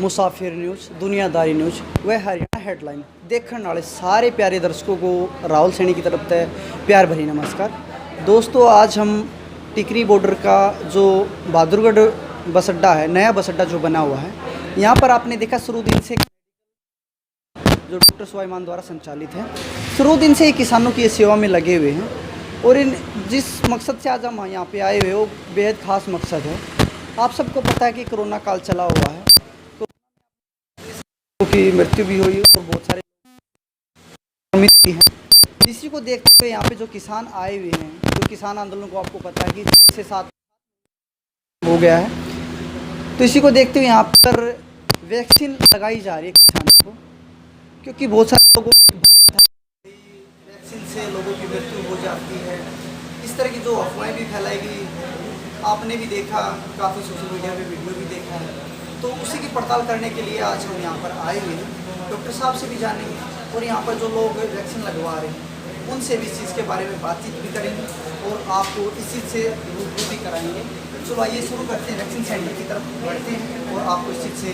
मुसाफिर news, दुनियादारी news व Haryana headline देखने वाले सारे प्यारे दर्शकों को राहुल सैनी की तरफ से प्यार भरी नमस्कार। दोस्तों, आज हम टिकरी बॉर्डर का जो बहादुरगढ़ बस अड्डा है, नया बस अड्डा जो बना हुआ है, यहाँ पर आपने देखा शुरू दिन से जो डॉक्टर स्वाभिमान द्वारा संचालित है, शुरू दिन से ही किसानों की सेवा में लगे हुए हैं। और इन जिस मकसद से आज हम यहाँ पे आए हुए वो बेहद खास मकसद है। आप सबको पता है कि कोरोना काल चला हुआ है, तो की मृत्यु भी हुई और बहुत सारे भी हैं। इसी को देखते हुए यहाँ पे जो किसान आए हुए हैं, जो किसान आंदोलन को आपको पता है कि 6 से 7 हो गया है, तो इसी को देखते हुए यहाँ पर वैक्सीन लगाई जा रही है किसानों को, क्योंकि बहुत सारे लोगों वैक्सीन से लोगों की मृत्यु हो जाती है। इस तरह की जो अफवाहें भी फैलाएगी, आपने भी देखा, काफ़ी सोशल मीडिया पे वीडियो भी देखा है, तो उसी की पड़ताल करने के लिए आज हम यहाँ पर आए हुए हैं। डॉक्टर साहब से भी जानेंगे और यहाँ पर जो लोग वैक्सीन लगवा रहे हैं उनसे भी इस चीज़ के बारे में बातचीत भी करेंगे और आपको इस चीज़ से रूबरू भी कराएंगे। चलो आइए शुरू करते हैं, वैक्सीन सेंटर की तरफ बढ़ते हैं और आपको इस चीज़ से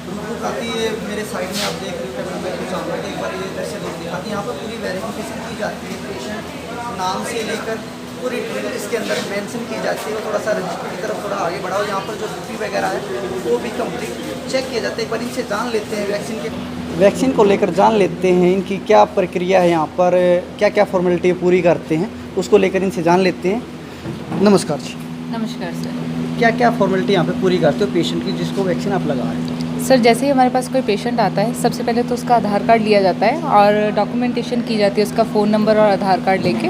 रूबरू कराती है। मेरे साइड में आप देख रहे हो, कैमरा मैं कुछ आऊँगा कि एक बार ये दृश्य लोग दिखाती है। यहाँ पर पूरी वेरिफिकेशन की जाती है, पेशेंट नाम से लेकर पूरी डिटेल इसके अंदर मेंशन की जाती है। और थोड़ा सा रजिस्टर की तरफ थोड़ा आगे बढ़ाओ, यहाँ पर जो ड्यूटी वगैरह है वो भी कंप्लीट चेक किया जाता है। एक बार इनसे जान लेते हैं वैक्सीन को लेकर जान लेते हैं, इनकी क्या प्रक्रिया है, यहाँ पर क्या क्या फॉर्मेलिटी पूरी करते हैं, उसको लेकर इनसे जान लेते हैं। नमस्कार जी। नमस्कार सर। क्या क्या फॉर्मेलिटी यहाँ पे पूरी करते हो पेशेंट की जिसको वैक्सीन आप लगा रहे हो? सर, जैसे ही हमारे पास कोई पेशेंट आता है, सबसे पहले तो उसका आधार कार्ड लिया जाता है और डॉक्यूमेंटेशन की जाती है उसका फ़ोन नंबर और आधार कार्ड लेके,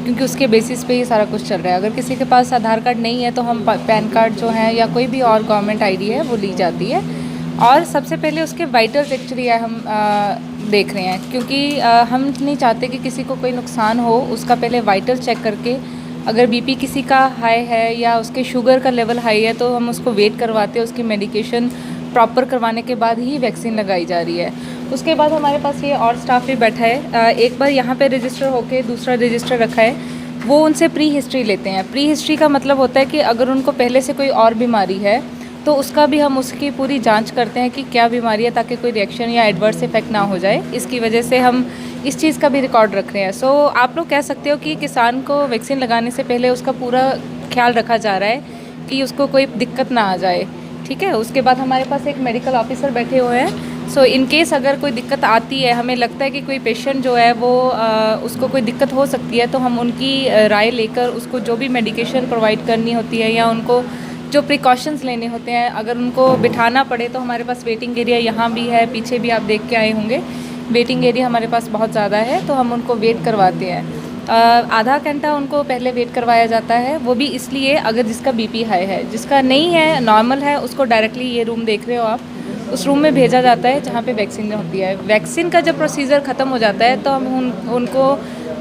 क्योंकि उसके बेसिस पे ही सारा कुछ चल रहा है। अगर किसी के पास आधार कार्ड नहीं है तो हम पैन कार्ड जो है या कोई भी और गवर्नमेंट आईडी है वो ली जाती है। और सबसे पहले उसके वाइटल्स एक्चुअली हम देख रहे हैं, क्योंकि हम नहीं चाहते कि किसी को कोई नुकसान हो। उसका पहले वाइटल चेक करके, अगर बीपी किसी का हाई है या उसके शुगर का लेवल हाई है तो हम उसको वेट करवाते हैं, उसकी मेडिकेशन प्रॉपर करवाने के बाद ही वैक्सीन लगाई जा रही है। उसके बाद हमारे पास ये और स्टाफ भी बैठा है, एक बार यहाँ पे रजिस्टर होके दूसरा रजिस्टर रखा है, वो उनसे प्री हिस्ट्री लेते हैं। प्री हिस्ट्री का मतलब होता है कि अगर उनको पहले से कोई और बीमारी है तो उसका भी हम उसकी पूरी जांच करते हैं कि क्या बीमारी है, ताकि कोई रिएक्शन या एडवर्स इफेक्ट ना हो जाए। इसकी वजह से हम इस चीज़ का भी रिकॉर्ड रख रहे हैं। सो आप लोग कह सकते हो कि किसान को वैक्सीन लगाने से पहले उसका पूरा ख्याल रखा जा रहा है कि उसको कोई दिक्कत ना आ जाए, ठीक है। उसके बाद हमारे पास एक मेडिकल ऑफिसर बैठे हुए हैं। सो इन केस अगर कोई दिक्कत आती है, हमें लगता है कि कोई पेशेंट जो है वो उसको कोई दिक्कत हो सकती है, तो हम उनकी राय लेकर उसको जो भी मेडिकेशन प्रोवाइड करनी होती है या उनको जो प्रिकॉशंस लेने होते हैं, अगर उनको बिठाना पड़े तो हमारे पास वेटिंग एरिया यहाँ भी है, पीछे भी आप देख के आए होंगे। वेटिंग एरिया हमारे पास बहुत ज़्यादा है, तो हम उनको वेट करवाते हैं। आधा घंटा उनको पहले वेट करवाया जाता है, वो भी इसलिए अगर जिसका बीपी हाई है, जिसका नहीं है, नॉर्मल है, उसको डायरेक्टली ये रूम देख रहे हो आप, उस रूम में भेजा जाता है जहाँ पे वैक्सीन होती है। वैक्सीन का जब प्रोसीजर ख़त्म हो जाता है तो हम उनको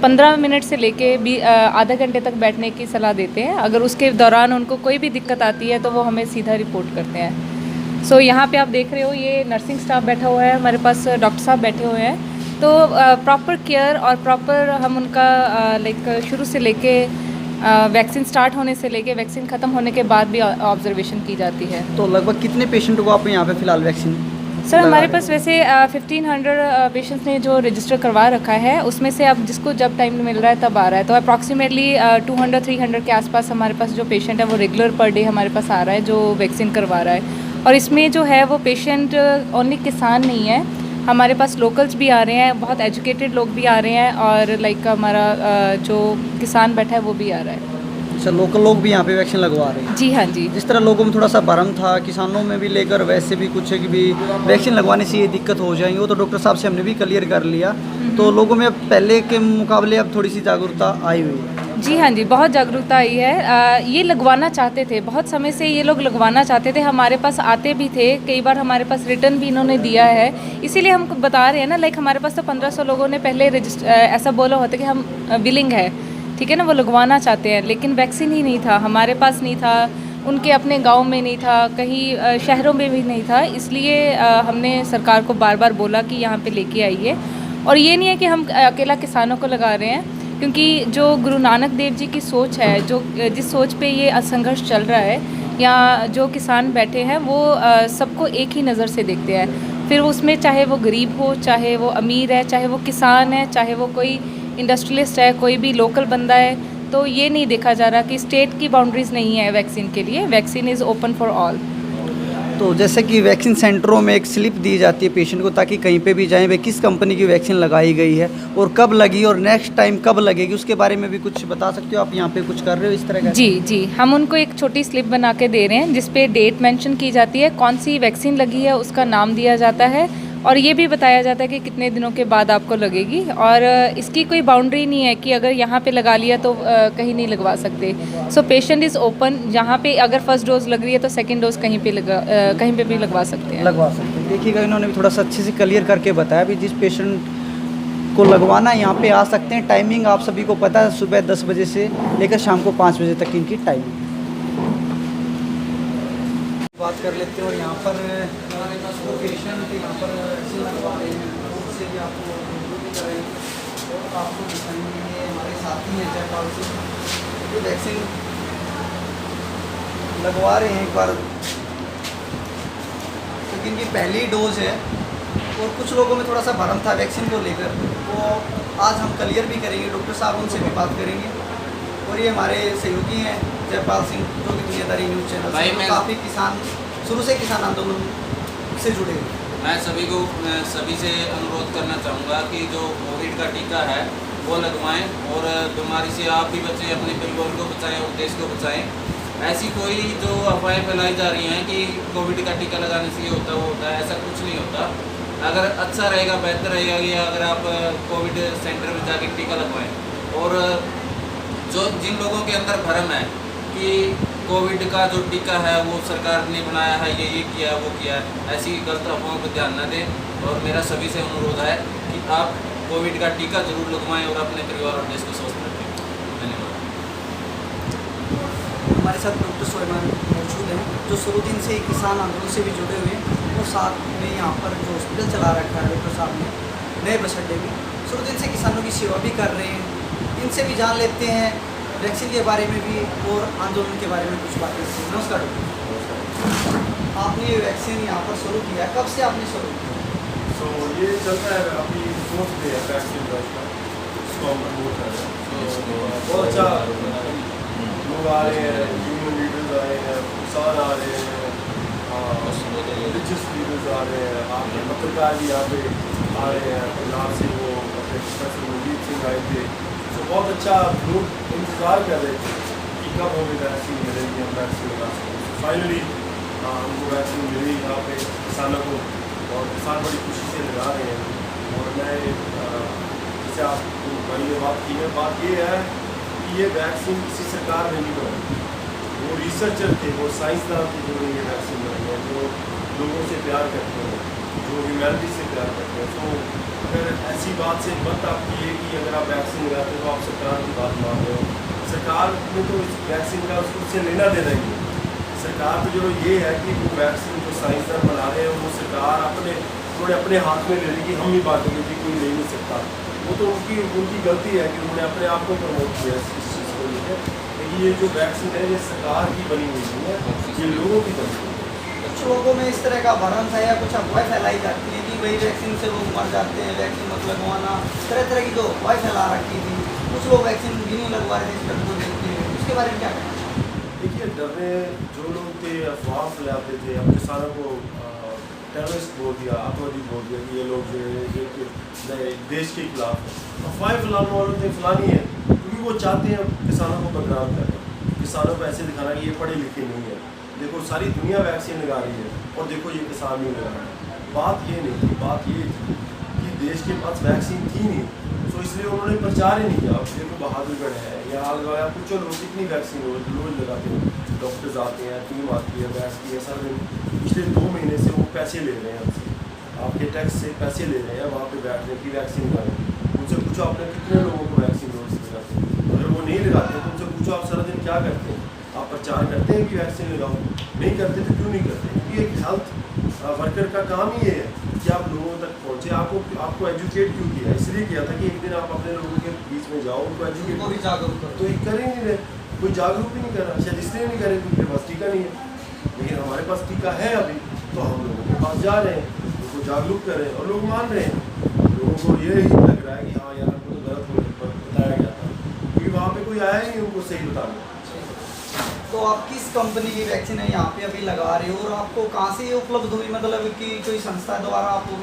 15 मिनट से लेके आधा घंटे तक बैठने की सलाह देते हैं। अगर उसके दौरान उनको कोई भी दिक्कत आती है तो वो हमें सीधा रिपोर्ट करते हैं। सो यहाँ पे आप देख रहे हो, ये नर्सिंग स्टाफ बैठा हुआ है, हमारे पास डॉक्टर साहब बैठे हुए हैं। तो प्रॉपर केयर और प्रॉपर हम उनका लाइक शुरू से लेके वैक्सीन स्टार्ट होने से लेके वैक्सीन ख़त्म होने के बाद भी ऑब्जर्वेशन की जाती है। तो लगभग कितने पेशेंट को आप यहाँ पे फिलहाल वैक्सीन? सर, हमारे पास वैसे 1500 पेशेंट्स ने जो रजिस्टर करवा रखा है, उसमें से अब जिसको जब टाइम मिल रहा है तब आ रहा है। तो अप्रॉक्सीमेटली 200-300 के आसपास हमारे पास जो पेशेंट है वो रेगुलर पर डे हमारे पास आ रहा है जो वैक्सीन करवा रहा है। और इसमें जो है वो पेशेंट ओनली किसान नहीं है, हमारे पास लोकल्स भी आ रहे हैं, बहुत एजुकेटेड लोग भी आ रहे हैं, और लाइक हमारा जो किसान बैठा है वो भी आ रहा है। अच्छा, लोकल लोग भी यहाँ पे वैक्सीन लगवा रहे हैं? जी हाँ जी। जिस तरह लोगों में थोड़ा सा भरम था, किसानों में भी लेकर वैसे भी कुछ है कि भी वैक्सीन लगवाने से ये दिक्कत हो जाएंगी, वो तो डॉक्टर साहब से हमने भी क्लियर कर लिया। तो लोगों में पहले के मुकाबले अब थोड़ी सी जागरूकता आई हुई है? जी हाँ जी, बहुत जागरूकता आई है। ये लगवाना चाहते थे, बहुत समय से ये लोग लगवाना चाहते थे, हमारे पास आते भी थे, कई बार हमारे पास रिटर्न भी इन्होंने दिया है। इसीलिए हम बता रहे हैं ना, लाइक हमारे पास तो 1500 लोगों ने पहले ऐसा बोला होता कि हम विलिंग है, ठीक है ना, वो लगवाना चाहते हैं, लेकिन वैक्सीन ही नहीं था, हमारे पास नहीं था, उनके अपने गांव में नहीं था, कहीं शहरों में भी नहीं था। इसलिए हमने सरकार को बार बार बोला कि यहाँ पे लेके आइए। और ये नहीं है कि हम अकेला किसानों को लगा रहे हैं, क्योंकि जो गुरु नानक देव जी की सोच है, जो जिस सोच पे ये संघर्ष चल रहा है या जो किसान बैठे हैं वो सबको एक ही नज़र से देखते हैं। फिर उसमें चाहे वो गरीब हो, चाहे वो अमीर है, चाहे वो किसान है, चाहे वो कोई इंडस्ट्रियलिस्ट है, कोई भी लोकल बंदा है, तो ये नहीं देखा जा रहा कि स्टेट की बाउंड्रीज़ नहीं है वैक्सीन के लिए। Vaccine is open for all. तो जैसे कि वैक्सीन सेंटरों में एक स्लिप दी जाती है पेशेंट को, ताकि कहीं पे भी जाएं वे किस कंपनी की वैक्सीन लगाई गई है और कब लगी और नेक्स्ट टाइम कब लगेगी, उसके बारे में भी कुछ बता सकते हो आप? यहाँ पे कुछ कर रहे हो इस तरह का? जी जी, हम उनको एक छोटी स्लिप बना के दे रहे हैं जिस पे डेट मेंशन की जाती है, कौन सी वैक्सीन लगी है उसका नाम दिया जाता है, और ये भी बताया जाता है कि कितने दिनों के बाद आपको लगेगी। और इसकी कोई बाउंड्री नहीं है कि अगर यहाँ पे लगा लिया तो कहीं नहीं लगवा सकते। सो पेशेंट इज़ ओपन, जहाँ पे अगर फर्स्ट डोज लग रही है तो सेकंड डोज कहीं पे भी लगवा सकते हैं। लगवा सकते हैं। देखिएगा इन्होंने भी थोड़ा सा अच्छे से क्लियर करके बताया भी, जिस पेशेंट को लगवाना यहाँ पे आ सकते हैं। टाइमिंग आप सभी को पता है, सुबह 10 बजे से लेकर शाम को 5 बजे तक इनकी टाइमिंग। बात कर लेते हैं। और यहाँ पर जो पेशेंट यहाँ पर वैक्सीन लगवा रहे हैं उससे भी आपको रिव्यू भी करेंगे और आपको दिखाएंगे। हमारे साथी हैं जयपाल सिंह, जो वैक्सीन लगवा रहे हैं एक बार, क्योंकि इनकी पहली डोज है और कुछ लोगों में थोड़ा सा भरम था वैक्सीन को लेकर, वो आज हम क्लियर भी करेंगे। डॉक्टर साहब उनसे भी बात करेंगे। और ये हमारे सहयोगी हैं जयपाल सिंह, जो कि दुनियादारी न्यूज़ चैनल से तो काफ़ी किसान, शुरू से किसान आंदोलन से जुड़े हुए। मैं सभी से अनुरोध करना चाहूँगा कि जो कोविड का टीका है वो लगवाएं और बीमारी से आप भी बचें, अपने परिवार को बचाएं और देश को बचाएं। ऐसी कोई जो अफवाहें फैलाई जा रही हैं कि कोविड का टीका लगाने से ये होता है वो होता है, ऐसा कुछ नहीं होता। अगर अच्छा रहेगा, बेहतर रहेगा कि अगर आप कोविड सेंटर में जाके टीका लगवाएं। और जो जिन लोगों के अंदर भ्रम है कि कोविड का जो टीका है वो सरकार ने बनाया है, ये किया है, वो किया है, ऐसी गलत अफवाहों पर ध्यान न दें। और मेरा सभी से अनुरोध है कि आप कोविड का टीका जरूर लगवाएं और अपने परिवार और देश को स्वस्थ रखें। धन्यवाद। हमारे साथ डॉक्टर सुलेमान मौजूद हैं, जो शुरू दिन से किसान आंदोलन से भी जुड़े हुए हैं और साथ में यहाँ पर जो हॉस्पिटल चला रखा है डॉक्टर साहब ने नए बस अड्डे में, शुरू दिन से किसानों की सेवा भी कर रहे हैं। इनसे भी जान लेते हैं वैक्सीन के बारे में भी और आंदोलन के बारे में कुछ बातें। नमस्कार डॉक्टर, आपने ये वैक्सीन यहाँ पर शुरू किया, कब से आपने शुरू किया? तो ये चलता है अभी 4th डे है वैक्सीन का, इसको हम प्रमोट कर रहे हैं। बहुत अच्छा लोग आ रहे हैं, यूनियन लीडर्स आ रहे हैं, किसान आ रहे हैं, रिलीजियस लीडर्स आ रहे हैं, आपके पत्रकार भी यहाँ पे आ रहे हैं। पंजाब से वो अपने प्रोफेसर मनदीप सिंह आए थे। तो बहुत अच्छा लोग इंतज़ार कर रहे थे कि कब हमें वैक्सीन मिलेगी, हम वैक्सीन लगा सकते। फाइनली हमको वैक्सीन मिली यहाँ पे किसानों को, और किसान बड़ी खुशी से लगा रहे हैं। और मैं जैसे आपको भाई ने बात की है, बात ये है कि ये वैक्सीन किसी सरकार ने नहीं बनाई, वो रिसर्चर थे, वो साइंसदान थे जिन्होंने ये वैक्सीन बनाई है, जो लोगों से प्यार करते हैं, जो ह्यूमैनिटी से प्यार करते हैं। तो अगर ऐसी बात से मत आप किए कि अगर आप वैक्सीन लगाते हो तो आप सरकार की बात मान रहे हो। सरकार में तो इस वैक्सीन का उससे लेना देना ही है। सरकार तो जो ये है कि वो वैक्सीन जो साइंसदान बना रहे हैं वो सरकार उन्होंने अपने हाथ में ले ली कि हम ही बांटेंगे कि कोई ले नहीं सकता। वो तो उनकी गलती है कि उन्होंने अपने आप को प्रमोट किया इस चीज़ को लेकर। लेकिन ये जो वैक्सीन है ये सरकार की बनी हुई नहीं है, ये लोगों की बनी हुई है। कुछ लोगों में इस तरह का भ्रम था या कुछ अफवाहें फैलाई जाती है कि वही वैक्सीन से लोग मर जाते हैं, वैक्सीन मत लगवाना, तरह की जो अफवाहें फैला रखी थी। कुछ लोग वैक्सीन भी नहीं लगवा रहे थे इस डर को देखते हुए, उसके बारे में क्या कहना चाहिए? देखिए, डरने जो लोग थे, अफवाह फैलाते थे, अब किसानों को टेररिस्ट बोल दिया, आतंकवादी बोल दिया कि ये लोग जो देश के खिलाफ है। अफवाहें फैलाने वालों ने फैलानी है क्योंकि वो चाहते हैं किसानों को बदनाम करना, किसानों को ऐसे दिखाना कि ये पढ़े लिखे नहीं है। देखो सारी दुनिया वैक्सीन लगा रही है और देखो ये किसान नहीं लगा रहा है। बात ये नहीं थी, बात ये थी कि देश के पास वैक्सीन थी नहीं, तो इसलिए उन्होंने प्रचार ही नहीं किया। अब देखो बहादुरगढ़ है, यहाँ लगाया, पूछो लोग कितनी वैक्सीन रोज लगाते हैं, डॉक्टर्स आते हैं, टीम आती है, बैठती है सारा दिन। पिछले 2 महीने से वो पैसे ले रहे हैं हमसे, आपके टैक्स से पैसे ले रहे हैं वहाँ पे बैठने की वैक्सीन लगाने। उनसे पूछो आपने कितने लोगों को वैक्सीन रोज लगाते हैं। अगर वो नहीं लगाते तो उनसे पूछो आप सारा दिन क्या करते हैं, आप प्रचार करते हैं कि वैक्सीन लगाओ, नहीं करते तो क्यों नहीं करते? क्योंकि एक हेल्थ वर्कर का काम ही ये है कि आप लोगों तक पहुँचे। आपको एजुकेट क्यों किया? इसलिए किया था कि एक दिन आप अपने लोगों के बीच में जाओ, उनको एजुकेट जागरूक करो। तो एक कर ही नहीं रहे, कोई जागरूक ही नहीं कर रहा। शायद इसलिए नहीं कर रहे क्योंकि उनके पास टीका नहीं है। लेकिन हमारे पास टीका है अभी, तो हम लोगों के पास जा रहे हैं, उनको जागरूक कर रहे हैं और लोग मान रहे हैं। लोगों को ये ही लग रहा है कि हाँ यार हमको तो गलत बताया गया था, क्योंकि वहाँ पे कोई आया ही नहीं उनको सही बताने। तो आप किस कंपनी की वैक्सीन है यहाँ पे अभी लगा रहे हो और आपको कहाँ से ये उपलब्ध हुई, मतलब कि कोई संस्था द्वारा आपको